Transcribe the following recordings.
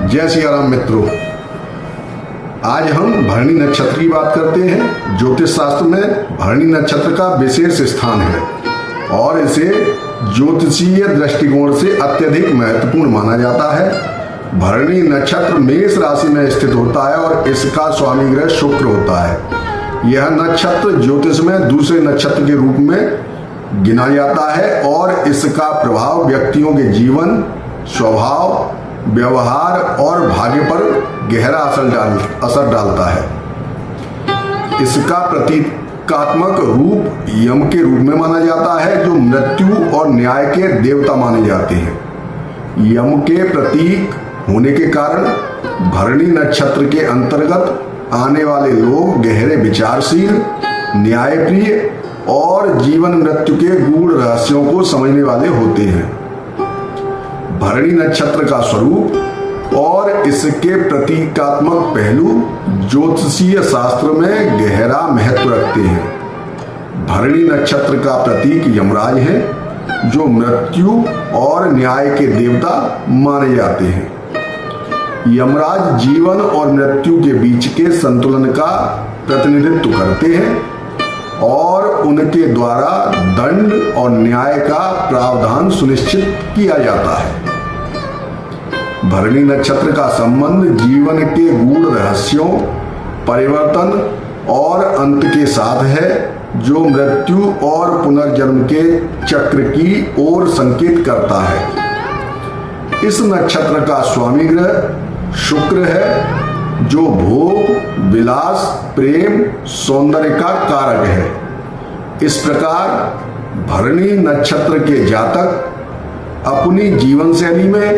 जय सिया राम मित्रों, आज हम भरणी नक्षत्र की बात करते हैं। ज्योतिष शास्त्र में भरणी नक्षत्र का विशेष स्थान है और इसे ज्योतिषीय दृष्टिकोण से अत्यधिक महत्वपूर्ण माना जाता है। भरणी नक्षत्र मेष राशि में स्थित होता है और इसका स्वामी ग्रह शुक्र होता है। यह नक्षत्र ज्योतिष में दूसरे नक्षत्र के रूप में गिना जाता है और इसका प्रभाव व्यक्तियों के जीवन, स्वभाव, व्यवहार और भाग्य पर गहरा असर डालता है। इसका प्रतीकात्मक रूप यम के रूप में माना जाता है, जो मृत्यु और न्याय के देवता माने जाते हैं। यम के प्रतीक होने के कारण भरणी नक्षत्र के अंतर्गत आने वाले लोग गहरे विचारशील, न्यायप्रिय और जीवन मृत्यु के गूढ़ रहस्यों को समझने वाले होते हैं। भरणी नक्षत्र का स्वरूप और इसके प्रतीकात्मक पहलू ज्योतिषीय शास्त्र में गहरा महत्व रखते हैं। भरणी नक्षत्र का प्रतीक यमराज है, जो मृत्यु और न्याय के देवता माने जाते हैं। यमराज जीवन और मृत्यु के बीच के संतुलन का प्रतिनिधित्व करते हैं और उनके द्वारा दंड और न्याय का प्रावधान सुनिश्चित किया जाता है। भरणी नक्षत्र का संबंध जीवन के गूढ़ रहस्यों, परिवर्तन और अंत के साथ है, जो मृत्यु और पुनर्जन्म के चक्र की ओर संकेत करता है। इस नक्षत्र का स्वामी ग्रह शुक्र है, जो भोग, विलास, प्रेम, सौंदर्य का कारक है। इस प्रकार भरणी नक्षत्र के जातक अपनी जीवन शैली में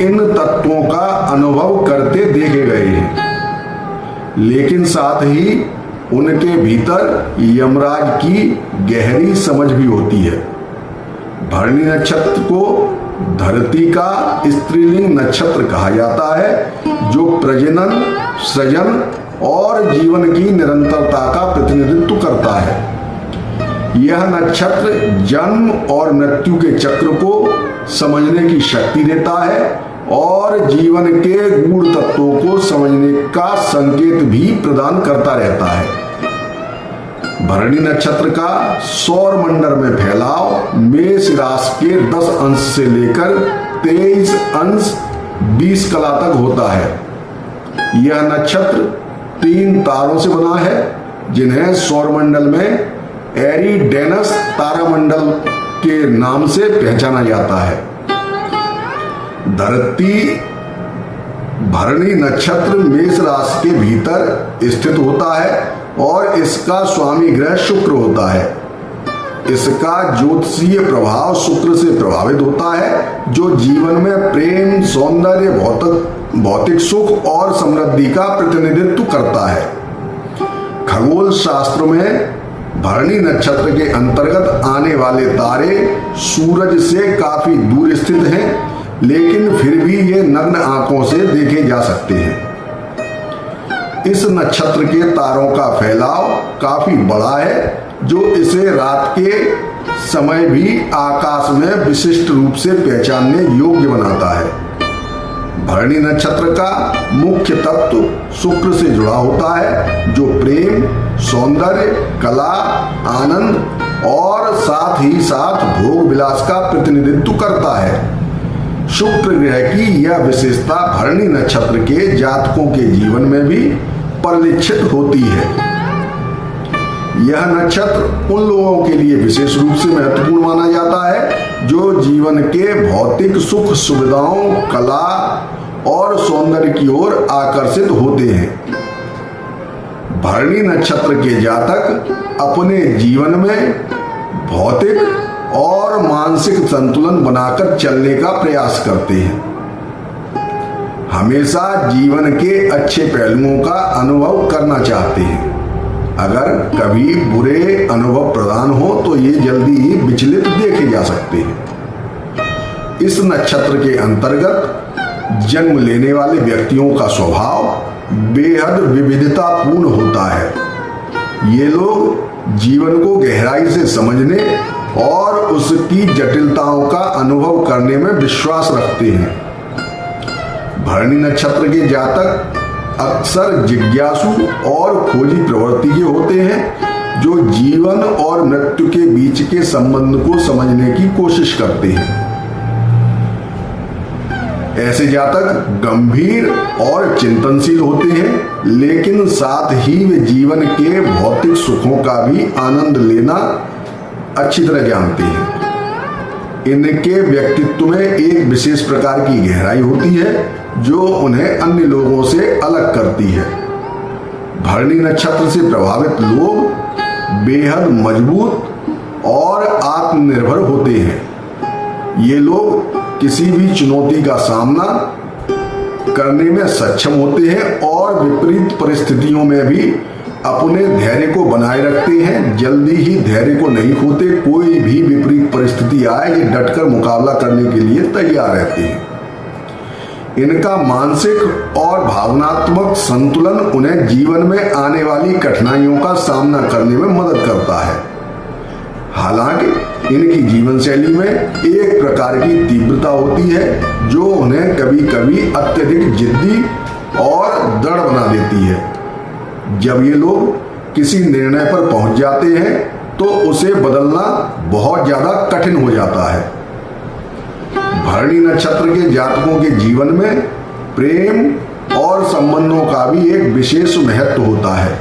इन तत्वों का अनुभव करते देखे गए हैं, लेकिन साथ ही उनके भीतर यमराज की गहरी समझ भी होती है। भरणी नक्षत्र को धरती का स्त्रीलिंग नक्षत्र कहा जाता है, जो प्रजनन, सृजन और जीवन की निरंतरता का प्रतिनिधित्व करता है। यह नक्षत्र जन्म और मृत्यु के चक्र को समझने की शक्ति देता है और जीवन के गूढ़ तत्वों को समझने का संकेत भी प्रदान करता रहता है। भरणी नक्षत्र का सौर मंडल में फैलाव मेष राशि के 10 अंश से लेकर 23 अंश 20 कला तक होता है। यह नक्षत्र 3 तारों से बना है, जिन्हें सौर मंडल में एरिडेनस तारामंडल के नाम से पहचाना जाता है। धरती भरणी नक्षत्र मेष राशि के भीतर स्थित होता है और इसका स्वामी ग्रह शुक्र होता है। इसका ज्योतिषीय प्रभाव शुक्र से प्रभावित होता है, जो जीवन में प्रेम, सौंदर्य, भौतिक सुख और समृद्धि का प्रतिनिधित्व करता है। खगोल शास्त्र में भरणी नक्षत्र के अंतर्गत आने वाले तारे सूरज से काफी दूर स्थित हैं, लेकिन फिर भी ये नग्न आंखों से देखे जा सकते हैं। इस नक्षत्र के तारों का फैलाव काफी बड़ा है, जो इसे रात के समय भी आकाश में विशिष्ट रूप से पहचानने योग्य बनाता है। भरणी नक्षत्र का मुख्य तत्व शुक्र से जुड़ा होता है, जो प्रेम, सौंदर्य, कला, आनंद और साथ ही साथ भोग विलास का प्रतिनिधित्व करता है। शुक्र ग्रह की यह विशेषता भरणी नक्षत्र के जातकों के जीवन में भी परिलक्षित होती है। यह नक्षत्र उन लोगों के लिए विशेष रूप से महत्वपूर्ण माना जाता है, जो जीवन के भौतिक सुख सुविधाओं, कला और सौंदर्य की ओर आकर्षित होते हैं। भरणी नक्षत्र के जातक अपने जीवन में भौतिक और मानसिक संतुलन बनाकर चलने का प्रयास करते हैं। हमेशा जीवन के अच्छे पहलुओं का अनुभव करना चाहते हैं। अगर कभी बुरे अनुभव प्रदान हो तो ये जल्दी ही विचलित देखे जा सकते हैं। इस नक्षत्र के अंतर्गत जन्म लेने वाले व्यक्तियों का स्वभाव बेहद विविधतापूर्ण होता है। ये लोग जीवन को गहराई से समझने और उसकी जटिलताओं का अनुभव करने में विश्वास रखते हैं। भरणी नक्षत्र के जातक अक्सर जिज्ञासु और खोजी प्रवृत्ति के होते हैं, जो जीवन और मृत्यु के बीच के संबंध को समझने की कोशिश करते हैं। ऐसे जातक गंभीर और चिंतनशील होते हैं, लेकिन साथ ही वे जीवन के भौतिक सुखों का भी आनंद लेना अच्छी तरह जानते हैं। इनके व्यक्तित्व में एक विशेष प्रकार की गहराई होती है, जो उन्हें अन्य लोगों से अलग करती है। भरणी नक्षत्र से प्रभावित लोग बेहद मजबूत और आत्मनिर्भर होते हैं। ये लोग किसी भी चुनौती का सामना करने में सक्षम होते हैं और विपरीत परिस्थितियों में भी अपने धैर्य को बनाए रखते हैं। जल्दी ही धैर्य को नहीं खोते। कोई भी विपरीत परिस्थिति आए, ये डटकर मुकाबला करने के लिए तैयार रहते हैं। इनका मानसिक और भावनात्मक संतुलन उन्हें जीवन में आने वाली कठिनाइयों का सामना करने में मदद करता है। हालांकि इनकी जीवन शैली में एक प्रकार की तीव्रता होती है, जो उन्हें कभी कभी अत्यधिक जिद्दी और दृढ़ बना देती है। जब ये लोग किसी निर्णय पर पहुंच जाते हैं, तो उसे बदलना बहुत ज्यादा कठिन हो जाता है। भरणी नक्षत्र के जातकों के जीवन में प्रेम और संबंधों का भी एक विशेष महत्व होता है।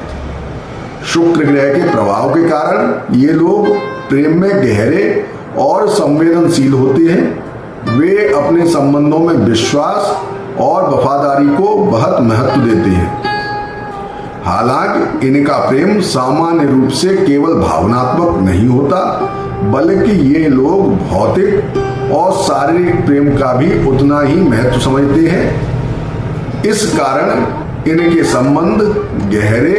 शुक्र ग्रह के प्रभाव के कारण ये लोग प्रेम में गहरे और संवेदनशील होते हैं। वे अपने संबंधों में विश्वास और वफादारी को बहुत महत्व देते हैं। हालांकि इनका प्रेम सामान्य रूप से केवल भावनात्मक नहीं होता, बल्कि ये लोग भौतिक और शारीरिक प्रेम का भी उतना ही महत्व समझते हैं। इस कारण इनके संबंध गहरे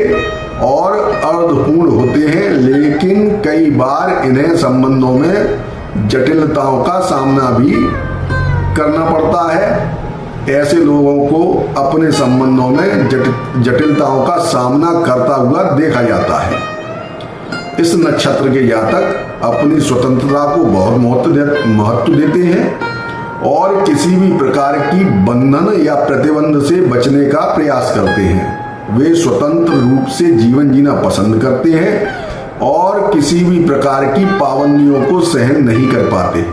और अर्धपूर्ण होते हैं, लेकिन कई बार इन्हें संबंधों में जटिलताओं का सामना भी करना पड़ता है। ऐसे लोगों को अपने संबंधों में जटिलताओं का सामना करता हुआ देखा जाता है। इस नक्षत्र के जातक अपनी स्वतंत्रता को बहुत महत्व देते हैं और किसी भी प्रकार की बंधन या प्रतिबंध से बचने का प्रयास करते हैं। वे स्वतंत्र रूप से जीवन जीना पसंद करते हैं और किसी भी प्रकार की पाबंदियों को सहन नहीं कर पाते।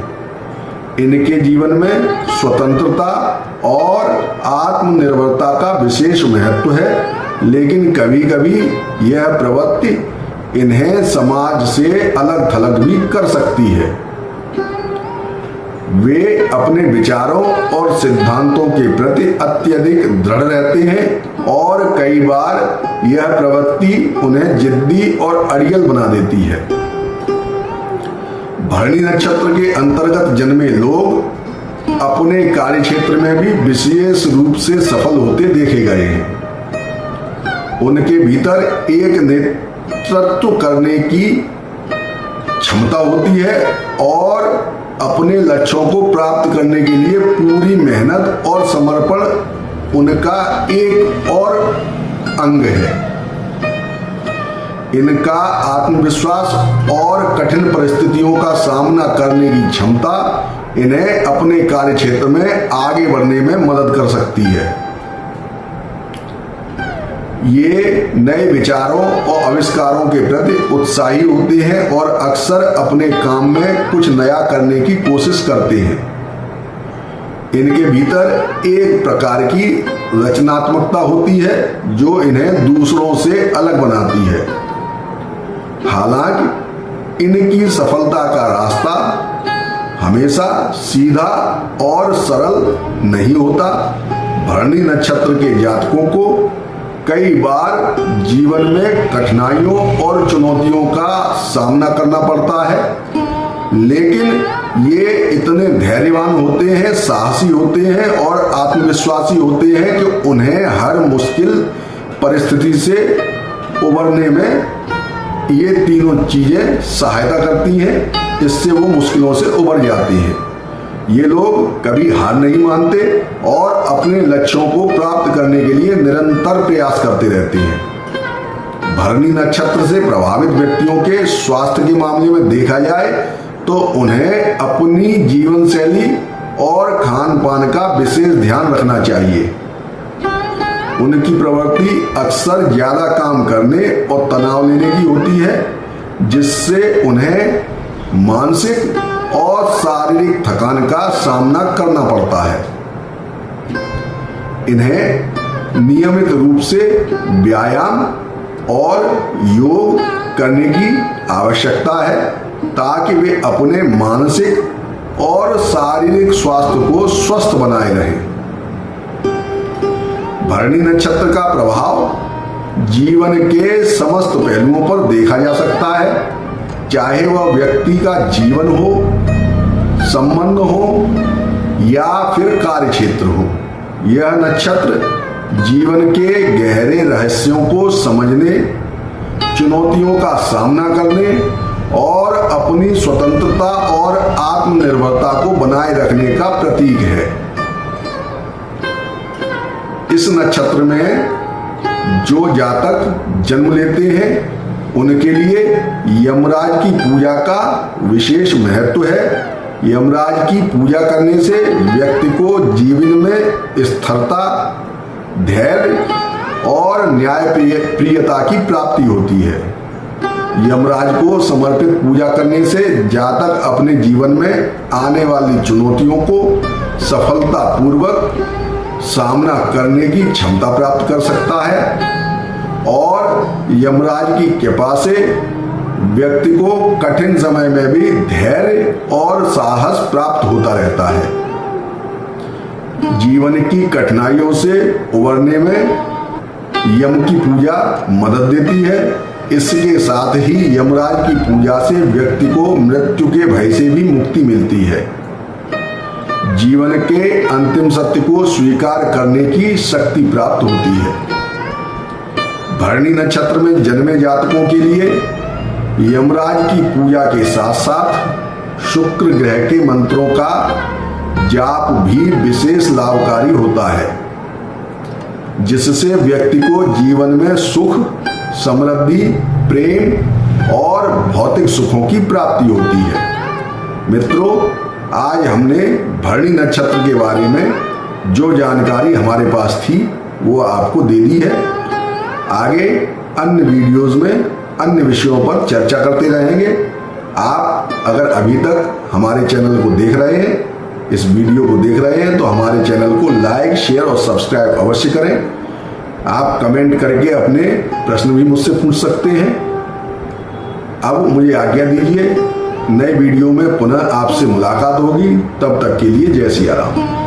इनके जीवन में स्वतंत्रता और आत्मनिर्भरता का विशेष महत्व है, लेकिन कभी कभी यह प्रवृत्ति इन्हें समाज से अलग थलग भी कर सकती है। वे अपने विचारों और सिद्धांतों के प्रति अत्यधिक दृढ़ रहते हैं और कई बार यह प्रवृत्ति उन्हें जिद्दी और अड़ियल बना देती है। भरणी नक्षत्र के अंतर्गत जन्मे लोग अपने कार्य क्षेत्र में भी विशेष रूप से सफल होते देखे गए हैं। उनके भीतर एक नेतृत्व करने की क्षमता होती है और अपने लक्ष्यों को प्राप्त करने के लिए पूरी मेहनत और समर्पण उनका एक और अंग है। इनका आत्मविश्वास और कठिन परिस्थितियों का सामना करने की क्षमता इन्हें अपने कार्य क्षेत्र में आगे बढ़ने में मदद कर सकती है। ये नए विचारों और आविष्कारों के प्रति उत्साही होते हैं और अक्सर अपने काम में कुछ नया करने की कोशिश करते हैं। इनके भीतर एक प्रकार की रचनात्मकता होती है, जो इन्हें दूसरों से अलग बनाती है। हालांकि इनकी सफलता का रास्ता हमेशा सीधा और सरल नहीं होता। भरणी नक्षत्र के जातकों को कई बार जीवन में कठिनाइयों और चुनौतियों का सामना करना पड़ता है, लेकिन ये इतने धैर्यवान होते हैं, साहसी होते हैं और आत्मविश्वासी होते हैं कि उन्हें हर मुश्किल परिस्थिति से उबरने में ये तीनों चीजें सहायता करती हैं। इससे वो मुश्किलों से उबर जाती हैं। ये लोग कभी हार नहीं मानते और अपने लक्ष्यों को प्राप्त करने के लिए निरंतर प्रयास करते रहते हैं। भरणी नक्षत्र से प्रभावित व्यक्तियों के स्वास्थ्य के मामले में देखा जाए तो उन्हें अपनी जीवन शैली और खान पान का विशेष ध्यान रखना चाहिए। उनकी प्रवृत्ति अक्सर ज्यादा काम करने और तनाव लेने की होती है, जिससे उन्हें मानसिक और शारीरिक थकान का सामना करना पड़ता है। इन्हें नियमित रूप से व्यायाम और योग करने की आवश्यकता है, ताकि वे अपने मानसिक और शारीरिक स्वास्थ्य को स्वस्थ बनाए रहें। भरणी नक्षत्र का प्रभाव जीवन के समस्त पहलुओं पर देखा जा सकता है, चाहे वह व्यक्ति का जीवन हो, संबंध हो या फिर कार्य क्षेत्र हो। यह नक्षत्र जीवन के गहरे रहस्यों को समझने, चुनौतियों का सामना करने और अपनी स्वतंत्रता और आत्मनिर्भरता को बनाए रखने का प्रतीक है। इस नक्षत्र में जो जातक जन्म लेते हैं उनके लिए यमराज की पूजा का विशेष महत्व है। यमराज की पूजा करने से व्यक्ति को जीवन में स्थिरता, धैर्य और न्याय प्रियता की प्राप्ति होती है। यमराज को समर्पित पूजा करने से जातक अपने जीवन में आने वाली चुनौतियों को सफलतापूर्वक सामना करने की क्षमता प्राप्त कर सकता है और यमराज की कृपा से व्यक्ति को कठिन समय में भी धैर्य और साहस प्राप्त होता रहता है। जीवन की कठिनाइयों से उबरने में यम की पूजा मदद देती है। इसके साथ ही यमराज की पूजा से व्यक्ति को मृत्यु के भय से भी मुक्ति मिलती है। जीवन के अंतिम सत्य को स्वीकार करने की शक्ति प्राप्त होती है। भरणी नक्षत्र में जन्मे जातकों के लिए यमराज की पूजा के साथ साथ शुक्र ग्रह के मंत्रों का जाप भी विशेष लाभकारी होता है, जिससे व्यक्ति को जीवन में सुख, समृद्धि, प्रेम और भौतिक सुखों की प्राप्ति होती है। मित्रों, आज हमने भरणी नक्षत्र के बारे में जो जानकारी हमारे पास थी वो आपको दे दी है। आगे अन्य वीडियोस में अन्य विषयों पर चर्चा करते रहेंगे। आप अगर अभी तक हमारे चैनल को देख रहे हैं, इस वीडियो को देख रहे हैं, तो हमारे चैनल को लाइक, शेयर और सब्सक्राइब अवश्य करें। आप कमेंट करके अपने प्रश्न भी मुझसे पूछ सकते हैं। अब मुझे आज्ञा दीजिए, नए वीडियो में पुनः आपसे मुलाकात होगी। तब तक के लिए जय सिया राम।